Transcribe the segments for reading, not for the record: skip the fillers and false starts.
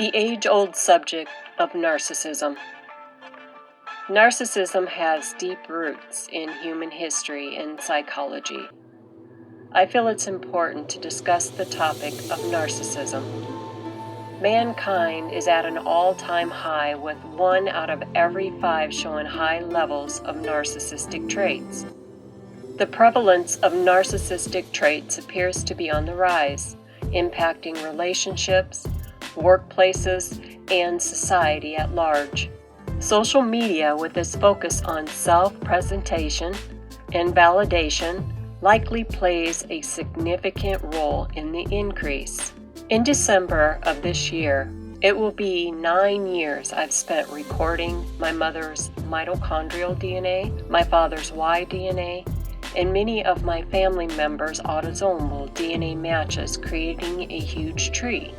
The age-old subject of narcissism. Narcissism has deep roots in human history and psychology. I feel it's important to discuss the topic of narcissism. Mankind is at an all-time high, with 1 out of every 5 showing high levels of narcissistic traits. The prevalence of narcissistic traits appears to be on the rise, impacting relationships, workplaces, and society at large. Social media, with its focus on self-presentation and validation, likely plays a significant role in the increase. In December of this year, it will be 9 years I've spent recording my mother's mitochondrial DNA, my father's Y DNA, and many of my family members' autosomal DNA matches, creating a huge tree,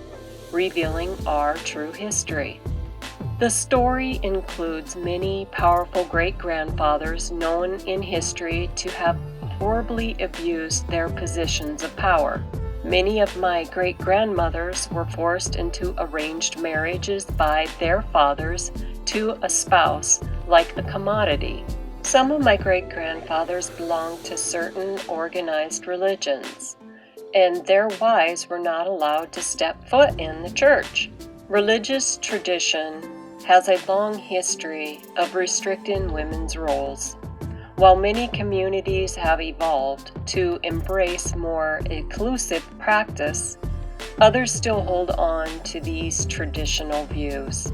revealing our true history. The story includes many powerful great-grandfathers known in history to have horribly abused their positions of power. Many of my great-grandmothers were forced into arranged marriages by their fathers to a spouse like a commodity. Some of my great-grandfathers belonged to certain organized religions, and their wives were not allowed to step foot in the church. Religious tradition has a long history of restricting women's roles. While many communities have evolved to embrace more inclusive practice, others still hold on to these traditional views.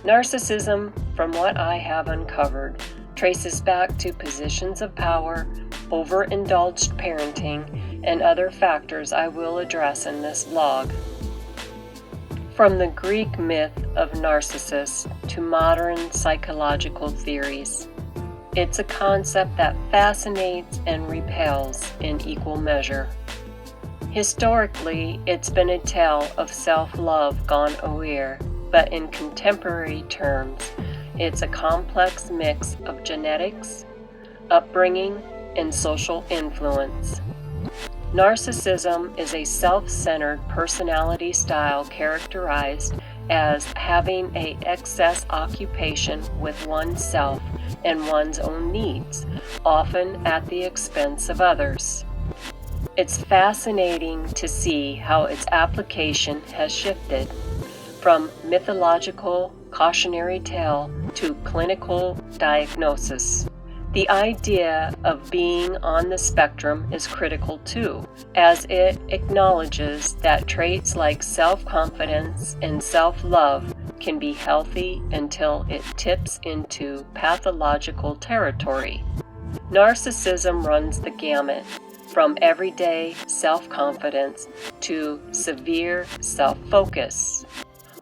Narcissism, from what I have uncovered, traces back to positions of power, overindulged parenting, and other factors I will address in this vlog. From the Greek myth of Narcissus to modern psychological theories, it's a concept that fascinates and repels in equal measure. Historically, it's been a tale of self-love gone awry, but in contemporary terms, it's a complex mix of genetics, upbringing, and social influence. Narcissism is a self-centered personality style characterized as having an excess occupation with oneself and one's own needs, often at the expense of others. It's fascinating to see how its application has shifted from mythological cautionary tale to clinical diagnosis. The idea of being on the spectrum is critical too, as it acknowledges that traits like self-confidence and self-love can be healthy until it tips into pathological territory. Narcissism runs the gamut, from everyday self-confidence to severe self-focus.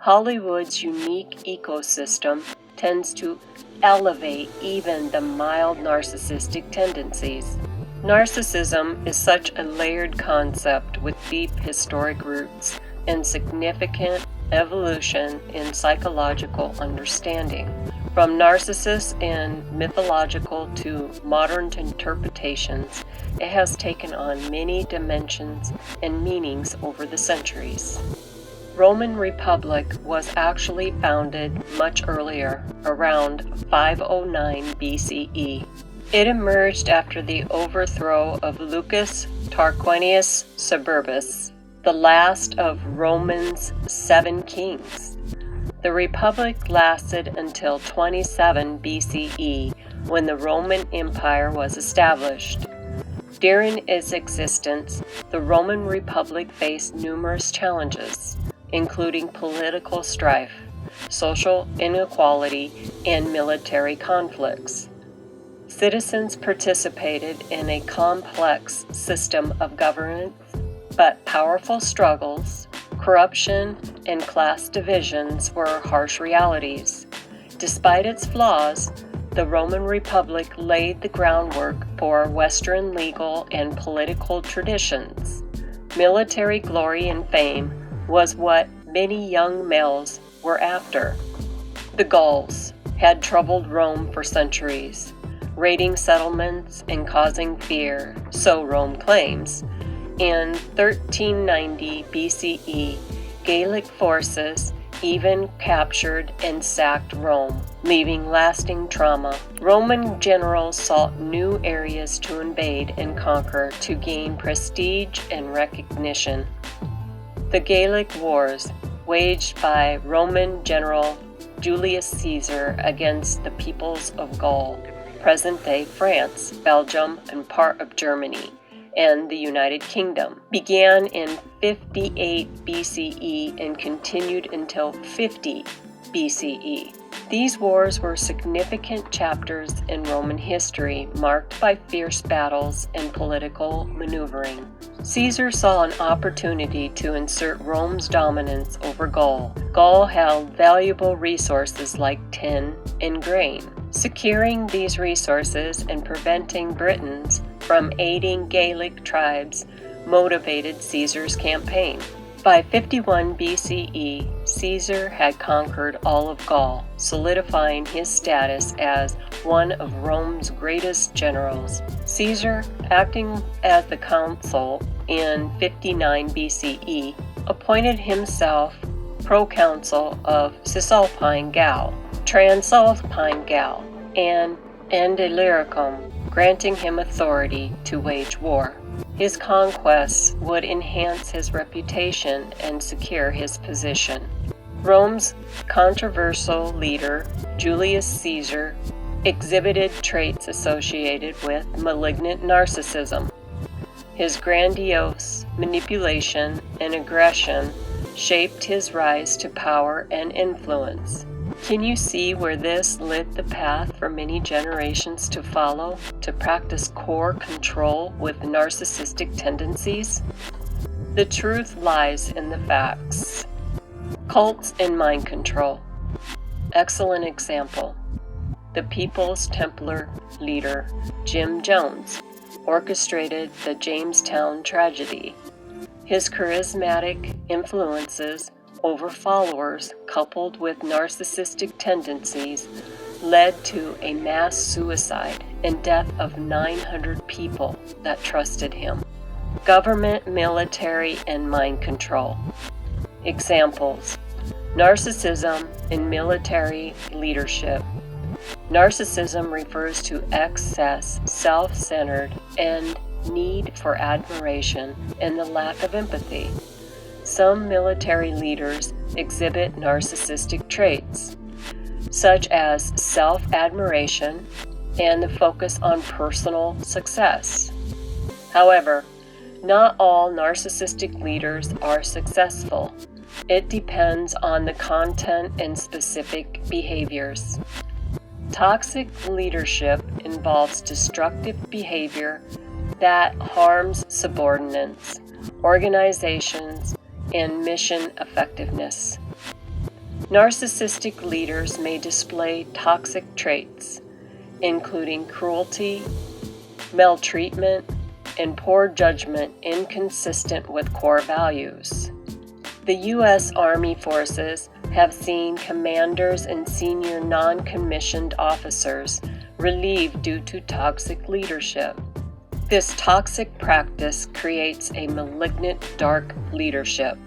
Hollywood's unique ecosystem tends to elevate even the mild narcissistic tendencies. Narcissism is such a layered concept with deep historic roots and significant evolution in psychological understanding. From Narcissus and mythological to modern interpretations, it has taken on many dimensions and meanings over the centuries. Roman Republic was actually founded much earlier, around 509 BCE. It emerged after the overthrow of Lucius Tarquinius Superbus, the last of Rome's 7 kings. The Republic lasted until 27 BCE, when the Roman Empire was established. During its existence, the Roman Republic faced numerous challenges, including political strife, social inequality, and military conflicts. Citizens participated in a complex system of governance, but powerful struggles, corruption, and class divisions were harsh realities. Despite its flaws, the Roman Republic laid the groundwork for Western legal and political traditions. Military glory and fame was what many young males were after. The Gauls had troubled Rome for centuries, raiding settlements and causing fear, so Rome claims. In 1390 BCE, Gaelic forces even captured and sacked Rome, leaving lasting trauma. Roman generals sought new areas to invade and conquer to gain prestige and recognition. The Gallic Wars, waged by Roman general Julius Caesar against the peoples of Gaul, present-day France, Belgium, and part of Germany, and the United Kingdom, began in 58 BCE and continued until 50 BCE. These wars were significant chapters in Roman history, marked by fierce battles and political maneuvering. Caesar saw an opportunity to insert Rome's dominance over Gaul. Gaul held valuable resources like tin and grain. Securing these resources and preventing Britons from aiding Gallic tribes motivated Caesar's campaign. By 51 BCE, Caesar had conquered all of Gaul, solidifying his status as one of Rome's greatest generals. Caesar, acting as the consul in 59 BCE, appointed himself proconsul of Cisalpine Gaul, Transalpine Gaul, and Illyricum, granting him authority to wage war. His conquests would enhance his reputation and secure his position. Rome's controversial leader, Julius Caesar, exhibited traits associated with malignant narcissism. His grandiose manipulation and aggression shaped his rise to power and influence. Can you see where this lit the path for many generations to follow, to practice core control with narcissistic tendencies? The truth lies in the facts. Cults and mind control. Excellent example. The People's Templar leader, Jim Jones, orchestrated the Jamestown tragedy. His charismatic influences over followers, coupled with narcissistic tendencies, led to a mass suicide and death of 900 people that trusted him. Government, military, and mind control. Examples: narcissism in military leadership. Narcissism refers to excess, self-centered, and need for admiration and the lack of empathy. Some military leaders exhibit narcissistic traits, such as self-admiration and the focus on personal success. However, not all narcissistic leaders are successful. It depends on the content and specific behaviors. Toxic leadership involves destructive behavior that harms subordinates, organizations, and mission effectiveness. Narcissistic leaders may display toxic traits, including cruelty, maltreatment, and poor judgment inconsistent with core values. The U.S. Army forces have seen commanders and senior non-commissioned officers relieved due to toxic leadership. This toxic practice creates a malignant dark leadership.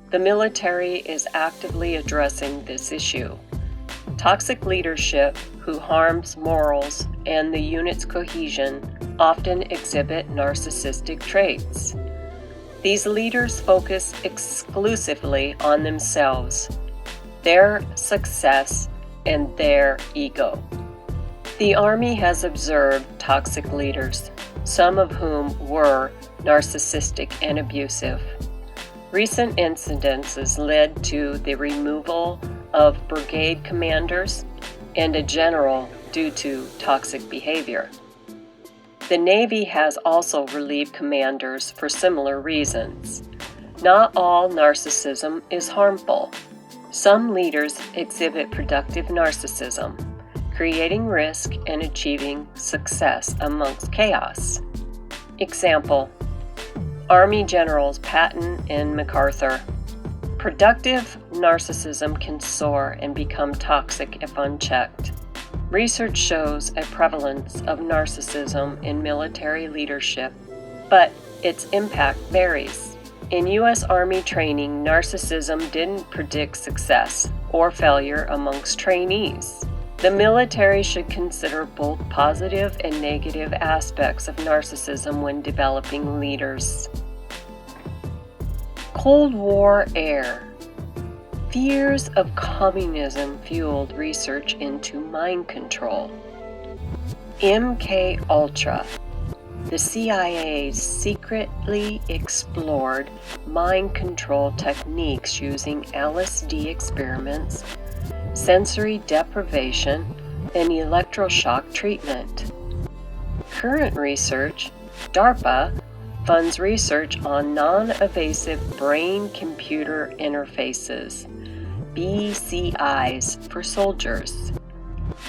The military is actively addressing this issue. Toxic leadership, who harms morals and the unit's cohesion, often exhibit narcissistic traits. These leaders focus exclusively on themselves, their success, and their ego. The Army has observed toxic leaders, some of whom were narcissistic and abusive. Recent incidences led to the removal of brigade commanders and a general due to toxic behavior. The Navy has also relieved commanders for similar reasons. Not all narcissism is harmful. Some leaders exhibit productive narcissism, creating risk and achieving success amongst chaos. Example: Army Generals Patton and MacArthur. Productive narcissism can soar and become toxic if unchecked. Research shows a prevalence of narcissism in military leadership, but its impact varies. In U.S. Army training, narcissism didn't predict success or failure amongst trainees. The military should consider both positive and negative aspects of narcissism when developing leaders. Cold War era. Fears of communism fueled research into mind control. MK Ultra. The CIA secretly explored mind control techniques using LSD experiments, sensory deprivation, and electroshock treatment. Current research, DARPA, funds research on non-invasive brain-computer interfaces, BCIs, for soldiers.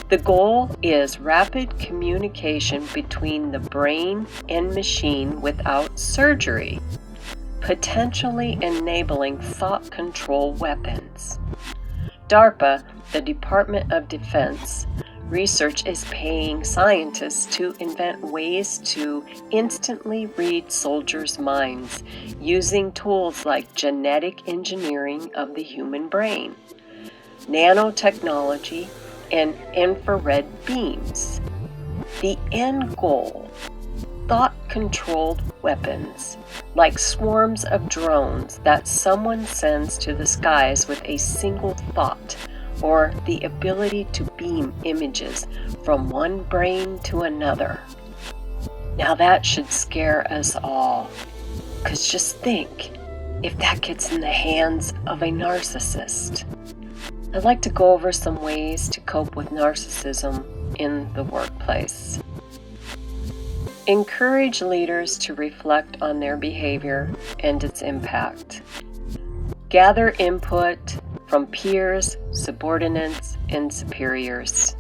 The goal is rapid communication between the brain and machine without surgery, potentially enabling thought control weapons. DARPA, the Department of Defense, research is paying scientists to invent ways to instantly read soldiers' minds using tools like genetic engineering of the human brain, nanotechnology, and infrared beams. The end goal: thought-controlled weapons, like swarms of drones that someone sends to the skies with a single thought, or the ability to beam images from one brain to another. Now that should scare us all, because just think if that gets in the hands of a narcissist. I'd like to go over some ways to cope with narcissism in the workplace. Encourage leaders to reflect on their behavior and its impact. Gather input from peers, subordinates, and superiors.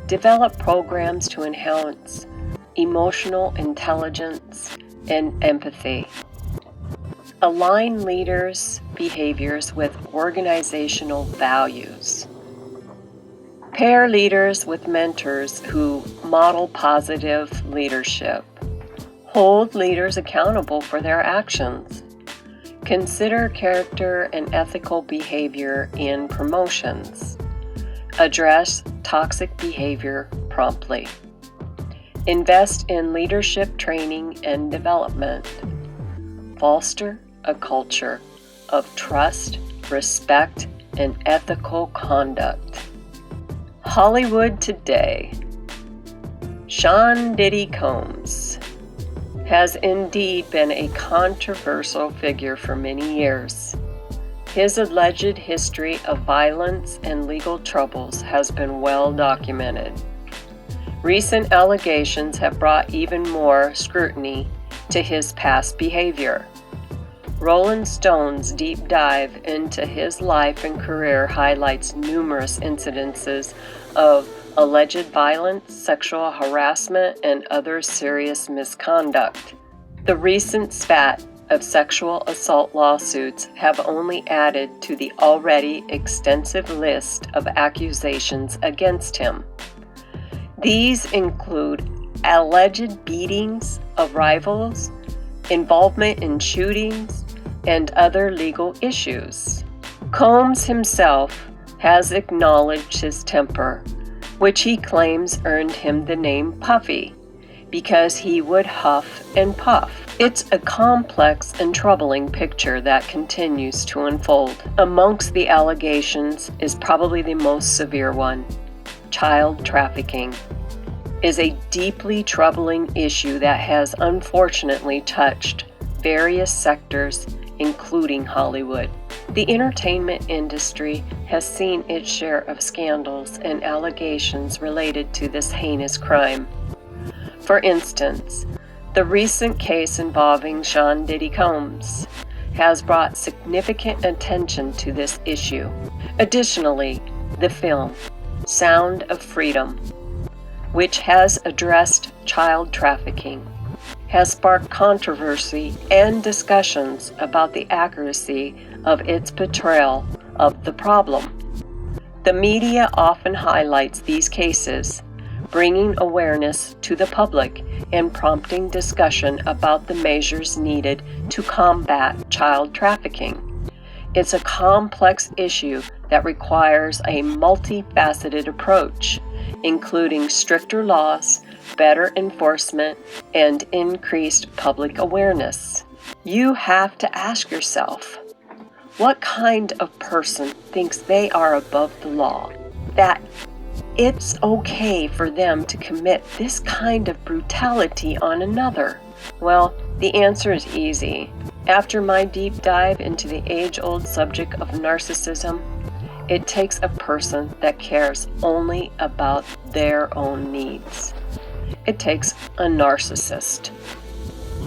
Develop programs to enhance emotional intelligence and empathy. Align leaders' behaviors with organizational values. Pair leaders with mentors who model positive leadership. Hold leaders accountable for their actions. Consider character and ethical behavior in promotions. Address toxic behavior promptly. Invest in leadership training and development. Foster a culture of trust, respect, and ethical conduct. Hollywood today. Sean Diddy Combs has indeed been a controversial figure for many years. His alleged history of violence and legal troubles has been well documented. Recent allegations have brought even more scrutiny to his past behavior. Rolling Stone's deep dive into his life and career highlights numerous incidences of alleged violence, sexual harassment, and other serious misconduct. The recent spat of sexual assault lawsuits have only added to the already extensive list of accusations against him. These include alleged beatings of rivals, involvement in shootings, and other legal issues. Combs himself has acknowledged his temper, which he claims earned him the name Puffy, because he would huff and puff. It's a complex and troubling picture that continues to unfold. Amongst the allegations is probably the most severe one. Child trafficking is a deeply troubling issue that has unfortunately touched various sectors, including Hollywood. The entertainment industry has seen its share of scandals and allegations related to this heinous crime. For instance, the recent case involving Sean Diddy Combs has brought significant attention to this issue. Additionally, the film Sound of Freedom, which has addressed child trafficking, has sparked controversy and discussions about the accuracy of its portrayal of the problem. The media often highlights these cases, bringing awareness to the public and prompting discussion about the measures needed to combat child trafficking. It's a complex issue that requires a multifaceted approach, including stricter laws, better enforcement, and increased public awareness. You have to ask yourself, what kind of person thinks they are above the law, that it's okay for them to commit this kind of brutality on another? Well, the answer is easy. After my deep dive into the age-old subject of narcissism, it takes a person that cares only about their own needs. It takes a narcissist.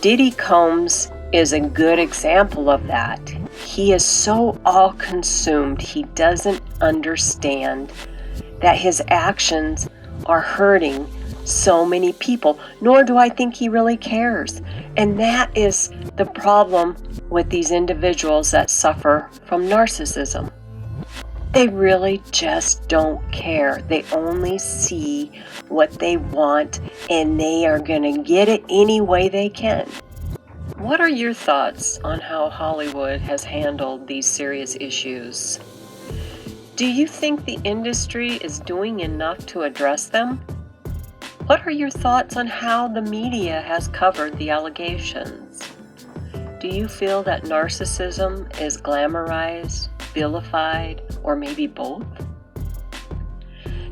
Diddy Combs is a good example of that. He is so all-consumed, he doesn't understand that his actions are hurting so many people, nor do I think he really cares. And that is the problem with these individuals that suffer from narcissism. They really just don't care. They only see what they want, and they are going to get it any way they can. What are your thoughts on how Hollywood has handled these serious issues? Do you think the industry is doing enough to address them? What are your thoughts on how the media has covered the allegations? Do you feel that narcissism is glamorized, vilified, or maybe both?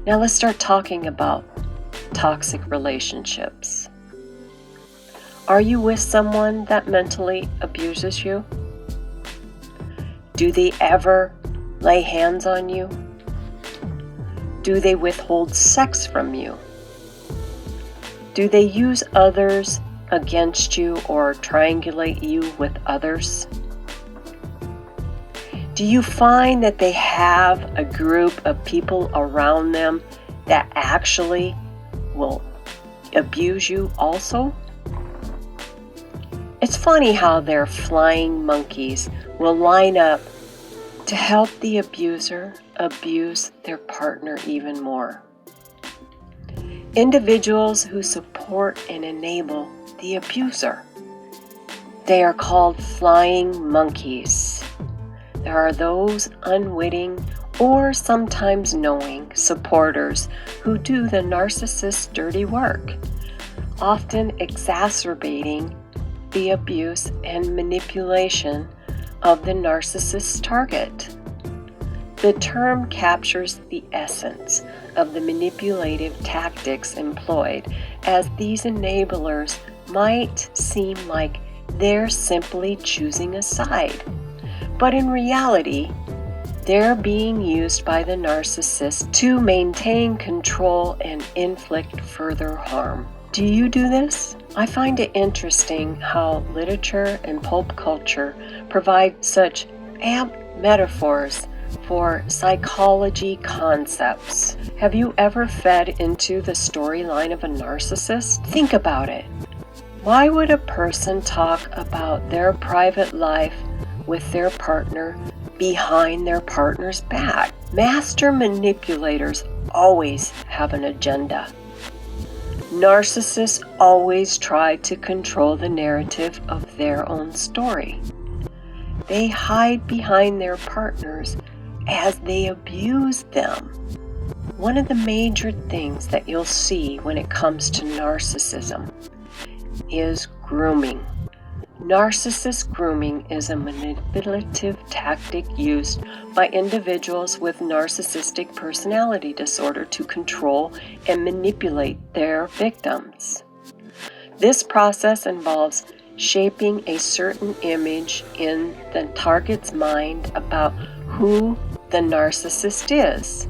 Now let's start talking about toxic relationships. Are you with someone that mentally abuses you? Do they ever lay hands on you? Do they withhold sex from you? Do they use others against you or triangulate you with others? Do you find that they have a group of people around them that actually will abuse you also? It's funny how their flying monkeys will line up to help the abuser abuse their partner even more. Individuals who support and enable the abuser. They are called flying monkeys. There are those unwitting or sometimes knowing supporters who do the narcissist's dirty work, often exacerbating the abuse and manipulation of the narcissist's target. The term captures the essence of the manipulative tactics employed, as these enablers might seem like they're simply choosing a side. But in reality, they're being used by the narcissist to maintain control and inflict further harm. Do you do this? I find it interesting how literature and pulp culture provide such apt metaphors for psychology concepts. Have you ever fed into the storyline of a narcissist? Think about it. Why would a person talk about their private life with their partner behind their partner's back? Master manipulators always have an agenda. Narcissists always try to control the narrative of their own story. They hide behind their partners as they abuse them. One of the major things that you'll see when it comes to narcissism is grooming. Narcissist grooming is a manipulative tactic used by individuals with narcissistic personality disorder to control and manipulate their victims. This process involves shaping a certain image in the target's mind about who the narcissist is,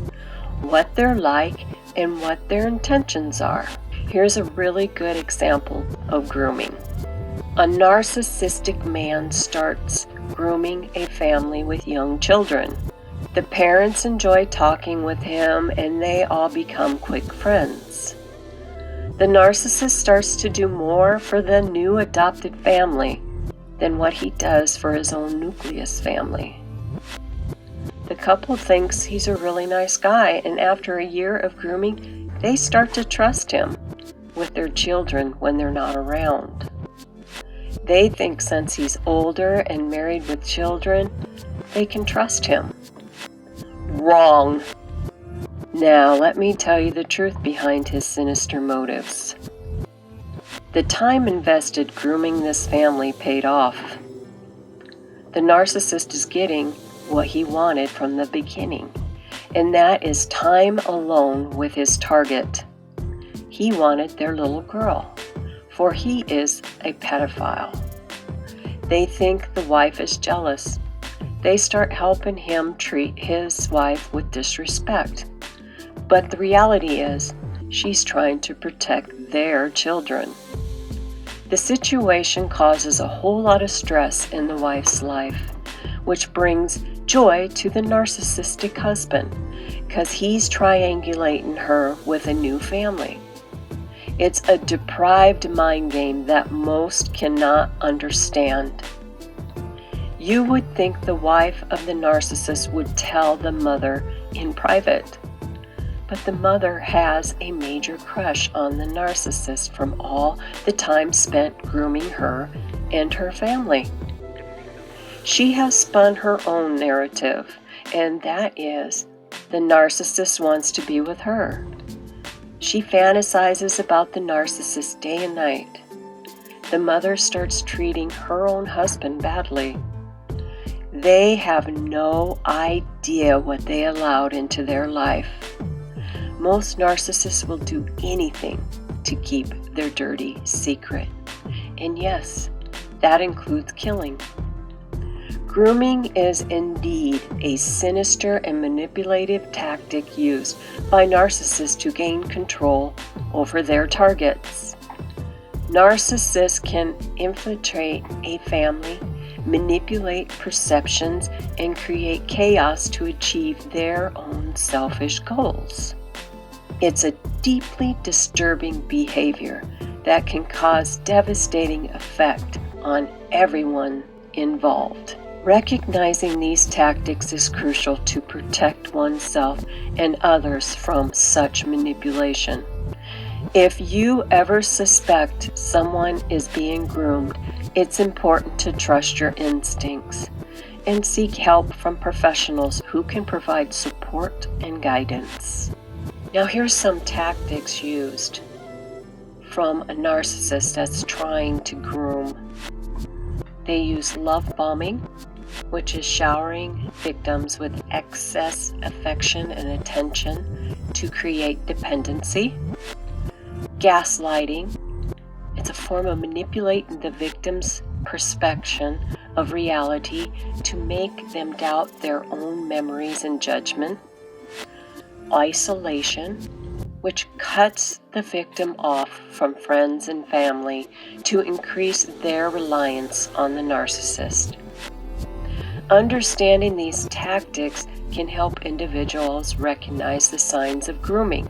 what they're like, and what their intentions are. Here's a really good example of grooming. A narcissistic man starts grooming a family with young children. The parents enjoy talking with him, and they all become quick friends. The narcissist starts to do more for the new adopted family than what he does for his own nucleus family. The couple thinks he's a really nice guy, and after a year of grooming, they start to trust him with their children when they're not around. They think since he's older and married with children, they can trust him. Wrong. Now, let me tell you the truth behind his sinister motives. The time invested grooming this family paid off. The narcissist is getting what he wanted from the beginning, and that is time alone with his target. He wanted their little girl, for he is a pedophile. They think the wife is jealous. They start helping him treat his wife with disrespect. But the reality is, she's trying to protect their children. The situation causes a whole lot of stress in the wife's life, which brings joy to the narcissistic husband, because he's triangulating her with a new family. It's a deprived mind game that most cannot understand. You would think the wife of the narcissist would tell the mother in private, but the mother has a major crush on the narcissist from all the time spent grooming her and her family. She has spun her own narrative, and that is, the narcissist wants to be with her. She fantasizes about the narcissist day and night. The mother starts treating her own husband badly. They have no idea what they allowed into their life. Most narcissists will do anything to keep their dirty secret. And yes, that includes killing. Grooming is indeed a sinister and manipulative tactic used by narcissists to gain control over their targets. Narcissists can infiltrate a family, manipulate perceptions, and create chaos to achieve their own selfish goals. It's a deeply disturbing behavior that can cause devastating effect on everyone involved. Recognizing these tactics is crucial to protect oneself and others from such manipulation. If you ever suspect someone is being groomed, it's important to trust your instincts and seek help from professionals who can provide support and guidance. Now here's some tactics used from a narcissist that's trying to groom. They use love bombing, which is showering victims with excess affection and attention to create dependency. Gaslighting. It's a form of manipulating the victim's perception of reality to make them doubt their own memories and judgment. Isolation, which cuts the victim off from friends and family to increase their reliance on the narcissist. Understanding these tactics can help individuals recognize the signs of grooming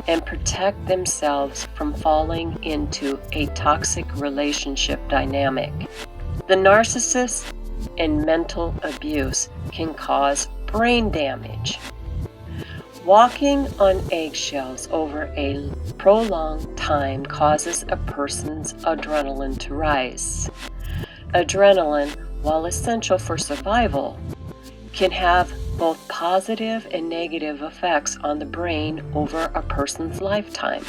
and protect themselves from falling into a toxic relationship dynamic. The narcissist and mental abuse can cause brain damage. Walking on eggshells over a prolonged time causes a person's adrenaline to rise. Adrenaline, while essential for survival, can have both positive and negative effects on the brain over a person's lifetime.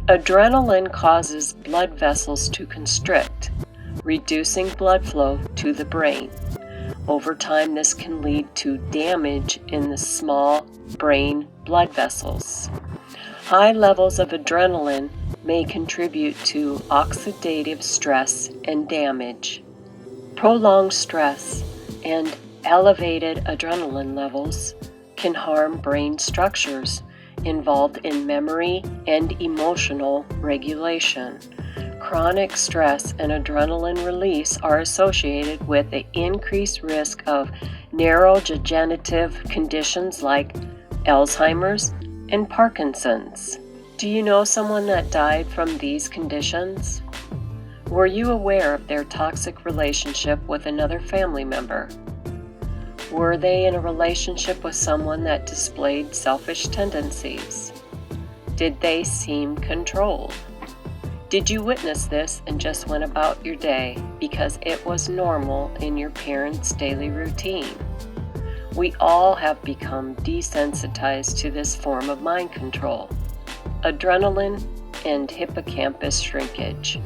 Adrenaline causes blood vessels to constrict, reducing blood flow to the brain. Over time, this can lead to damage in the small brain blood vessels. High levels of adrenaline may contribute to oxidative stress and damage. Prolonged stress and elevated adrenaline levels can harm brain structures involved in memory and emotional regulation. Chronic stress and adrenaline release are associated with an increased risk of neurodegenerative conditions like Alzheimer's and Parkinson's. Do you know someone that died from these conditions? Were you aware of their toxic relationship with another family member? Were they in a relationship with someone that displayed selfish tendencies? Did they seem controlled? Did you witness this and just went about your day because it was normal in your parents' daily routine? We all have become desensitized to this form of mind control. Adrenaline and hippocampus shrinkage.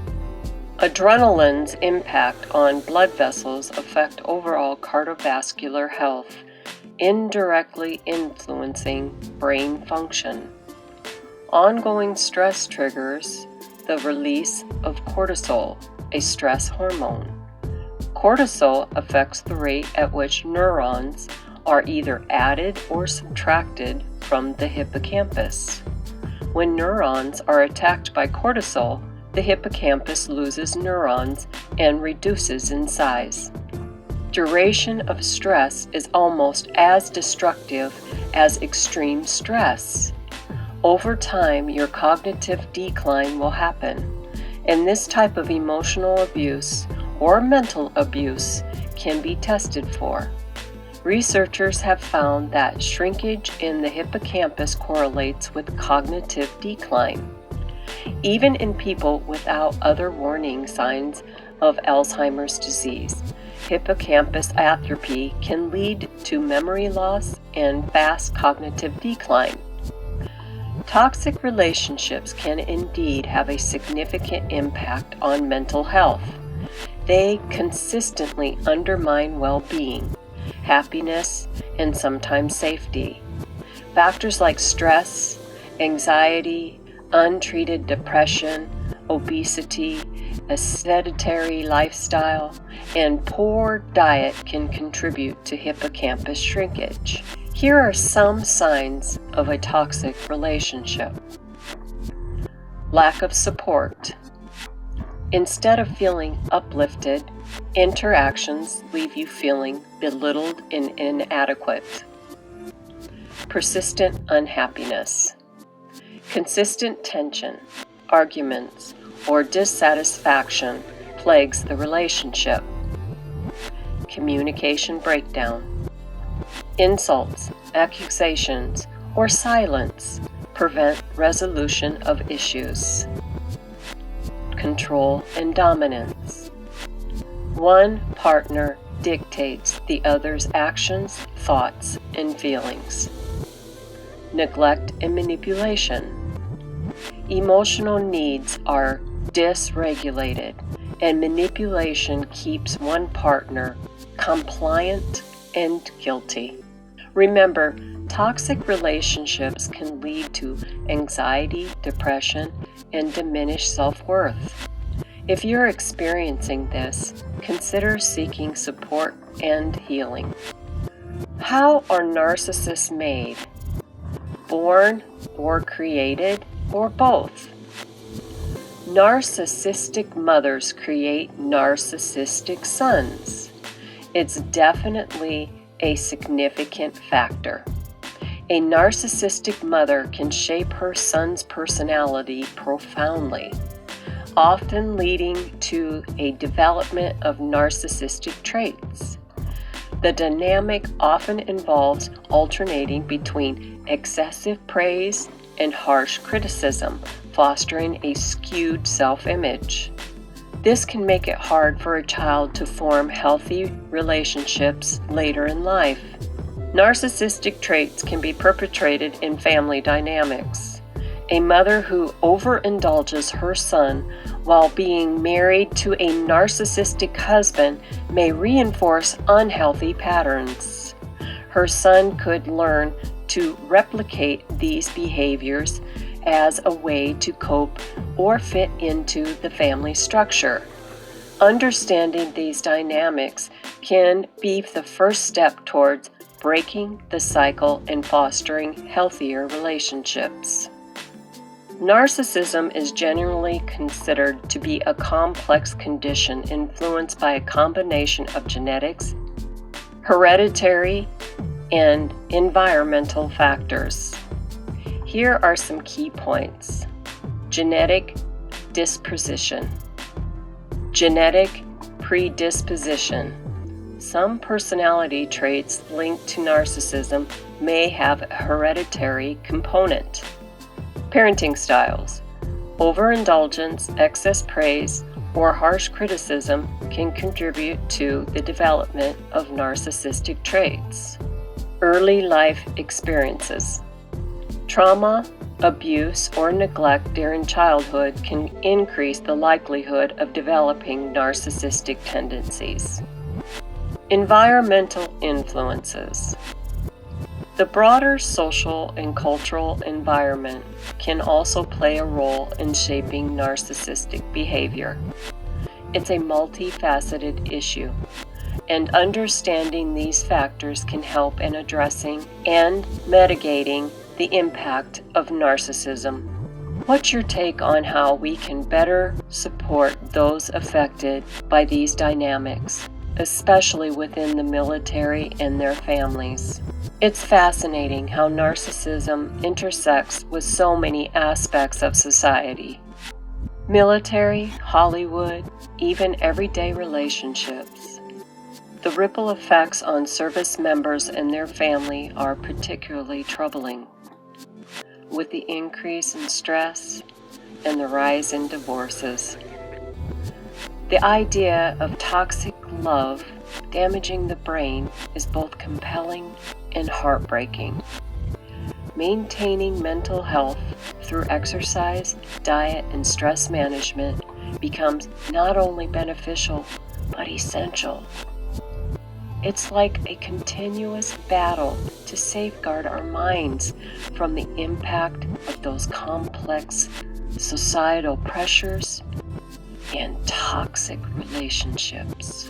Adrenaline's impact on blood vessels affect overall cardiovascular health, indirectly influencing brain function. Ongoing stress triggers the release of cortisol, a stress hormone. Cortisol affects the rate at which neurons are either added or subtracted from the hippocampus. When neurons are attacked by cortisol, the hippocampus loses neurons and reduces in size. Duration of stress is almost as destructive as extreme stress. Over time, your cognitive decline will happen, and this type of emotional abuse or mental abuse can be tested for. Researchers have found that shrinkage in the hippocampus correlates with cognitive decline. Even in people without other warning signs of Alzheimer's disease, hippocampus atrophy can lead to memory loss and fast cognitive decline. Toxic relationships can indeed have a significant impact on mental health. They consistently undermine well-being, happiness, and sometimes safety. Factors like stress, anxiety, untreated depression, obesity, a sedentary lifestyle, and poor diet can contribute to hippocampus shrinkage. Here are some signs of a toxic relationship. Lack of support. Instead of feeling uplifted, interactions leave you feeling belittled and inadequate. Persistent unhappiness. Consistent tension, arguments, or dissatisfaction plagues the relationship. Communication breakdown. Insults, accusations, or silence prevent resolution of issues. Control and dominance. One partner dictates the other's actions, thoughts, and feelings. Neglect and manipulation. Emotional needs are dysregulated, and manipulation keeps one partner compliant and guilty. Remember, toxic relationships can lead to anxiety, depression, and diminished self-worth. If you're experiencing this, consider seeking support and healing. How are narcissists made? Born or created, or both? Narcissistic mothers create narcissistic sons. It's definitely a significant factor. A narcissistic mother can shape her son's personality profoundly, often leading to a development of narcissistic traits. The dynamic often involves alternating between excessive praise and harsh criticism, fostering a skewed self-image. This can make it hard for a child to form healthy relationships later in life. Narcissistic traits can be perpetrated in family dynamics. A mother who overindulges her son while being married to a narcissistic husband may reinforce unhealthy patterns. Her son could learn to replicate these behaviors as a way to cope or fit into the family structure. Understanding these dynamics can be the first step towards breaking the cycle and fostering healthier relationships. Narcissism is generally considered to be a complex condition influenced by a combination of genetics, hereditary, and environmental factors. Here are some key points. Genetic disposition. Genetic predisposition. Some personality traits linked to narcissism may have a hereditary component. Parenting styles. Overindulgence, excess praise, or harsh criticism can contribute to the development of narcissistic traits. Early life experiences. Trauma, abuse, or neglect during childhood can increase the likelihood of developing narcissistic tendencies. Environmental influences. The broader social and cultural environment can also play a role in shaping narcissistic behavior. It's a multifaceted issue, and understanding these factors can help in addressing and mitigating the impact of narcissism. What's your take on how we can better support those affected by these dynamics, especially within the military and their families? It's fascinating how narcissism intersects with so many aspects of society. Military, Hollywood, even everyday relationships. The ripple effects on service members and their family are particularly troubling, with the increase in stress and the rise in divorces. The idea of toxic love damaging the brain is both compelling and heartbreaking. Maintaining mental health through exercise, diet, and stress management becomes not only beneficial, but essential. It's like a continuous battle to safeguard our minds from the impact of those complex societal pressures and toxic relationships.